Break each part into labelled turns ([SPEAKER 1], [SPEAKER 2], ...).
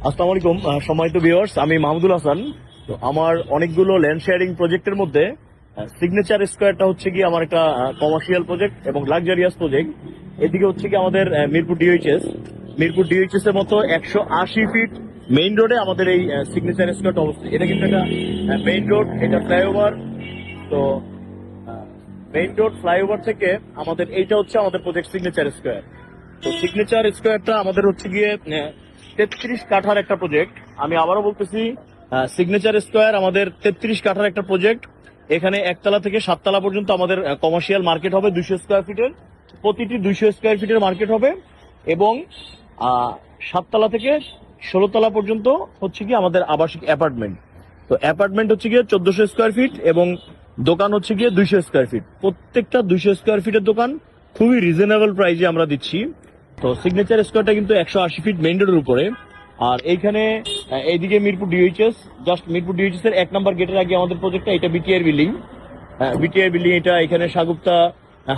[SPEAKER 1] আসসালামু আলাইকুম সম্মানিত ভিউয়ার্স, আমি মাহমুদুল হাসান। তো আমার অনেকগুলো ল্যান্ড শেয়ারিং প্রজেক্টের মধ্যে সিগনেচার স্কয়ারটা হচ্ছে কি আমার একটা কমার্শিয়াল প্রজেক্ট এবং লাক্সারিয়াস প্রজেক্ট। এদিকে হচ্ছে কি আমাদের মিরপুর ডিএইচএস এর মতো 180 ফিট মেইন রোডে আমাদের এই সিগনেচার স্কয়ারটা অবস্থিত। এটা কিন্তু একটা মেইন রোড, এটা ফ্লাইওভার। তো মেইন রোড ফ্লাইওভার থেকে আমাদের এইটা হচ্ছে আমাদের প্রজেক্ট সিগনেচার স্কয়ার। তো সিগনেচার স্কয়ারটা আমাদের হচ্ছে গিয়ে 33 কাঠার একটা প্রজেক্ট। আমি আবারও বলতেছি, সিগনেচার স্কয়ার আমাদের 33 কাঠার একটা প্রজেক্ট। এখানে একতলা থেকে 7 তলা পর্যন্ত আমাদের কমার্শিয়াল মার্কেট হবে 200 স্কোয়ার ফিটের। প্রতিটি 200 স্কোয়ার ফিটের মার্কেট হবে এবং 7 তলা থেকে 16 তলা পর্যন্ত হচ্ছে কি আমাদের আবাসিক অ্যাপার্টমেন্ট। তো অ্যাপার্টমেন্ট হচ্ছে গিয়ে 1400 স্কোয়ার ফিট এবং দোকান হচ্ছে গিয়ে 200 স্কোয়ার ফিট। প্রত্যেকটা 200 স্কোয়ার ফিটের দোকান খুবই রিজনেবল প্রাইসে আমরা দিচ্ছি। তো সিগনেচার স্কোয়ারটা কিন্তু 180 ফিট মেইন রোডের উপরে। আর এইখানে এইদিকে Mirpur DHS, just Mirpur DHS এর 1 নম্বর গেটের আগে আমাদের প্রজেক্টটা, এটা বিটিআর বিল্ডিং। এটা এখানে সাগুপ্তা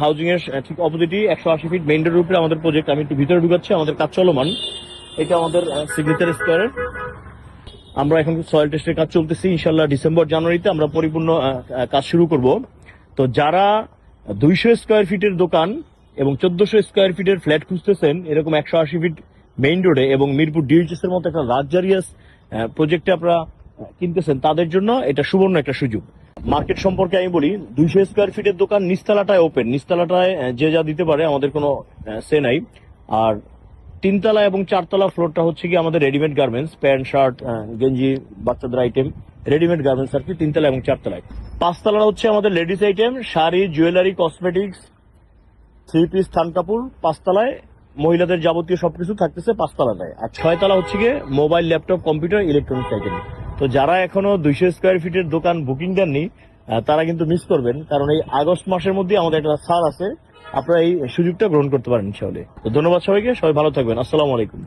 [SPEAKER 1] হাউজিং এর ঠিক অপোজিটই 180 ফিট মেইন রোডের উপরে আমাদের প্রজেক্ট। আমি একটু ভিতরে ঢুকাচ্ছি, আমাদের কাজ চলমান। এটা আমাদের সিগনেচার স্কোয়ারের। আমরা এখন সয়েল টেস্টের কাজ চলতেছি, ইনশাল্লাহ ডিসেম্বর জানুয়ারিতে আমরা পরিপূর্ণ কাজ শুরু করব। তো যারা 200 স্কোয়ার ফিটের দোকান এবং 1400 স্কোয়ার ফিটের ফ্ল্যাট খুঁজতেছেন এরকম 180 ফিট মেইন রোডে এবং মিরপুর ডিএইচএস এর মতো একটা লাক্সারিয়াস প্রজেক্টে আপনারা কিনতেছেন, তাদের জন্য এটা সুবর্ণ একটা সুযোগ। মার্কেট সম্পর্কে আমি বলি, 200 স্কোয়ার ফিটের দোকান নিচতলাটায় ওপেন, নিচতলাটায় যে যা দিতে পারে, আমাদের কোনো সে নাই। আর 3 তলা এবং 4 তলা ফ্লোরটা হচ্ছে কি আমাদের রেডিমেড গার্মেন্টস, প্যান্ট শার্ট গেঞ্জি বাচ্চাদের আইটেম, রেডিমেড গার্মেন্টস আর কি 3 তলা এবং 4 তলায়। 5 তলা হচ্ছে আমাদের ladies item, sari, jewellery, cosmetics, 3 piece, থান কাপড়। 5 তলায় মহিলাদের যাবতীয় সবকিছু থাকতেছে 5 তলাটায়। আর 6 তলা হচ্ছে গিয়ে mobile, laptop, computer, electronics item. তো যারা এখনো 200 স্কোয়ার ফিটের দোকান বুকিং দেননি তারা কিন্তু মিস করবেন, কারণ এই আগস্ট মাসের মধ্যে আমাদের একটা ছাড় আছে। আপনারা এই সুযোগটা গ্রহণ করতে পারেন ইনশাআল্লাহ। তো ধন্যবাদ সবাইকে, সবাই ভালো থাকবেন। আসসালামু আলাইকুম।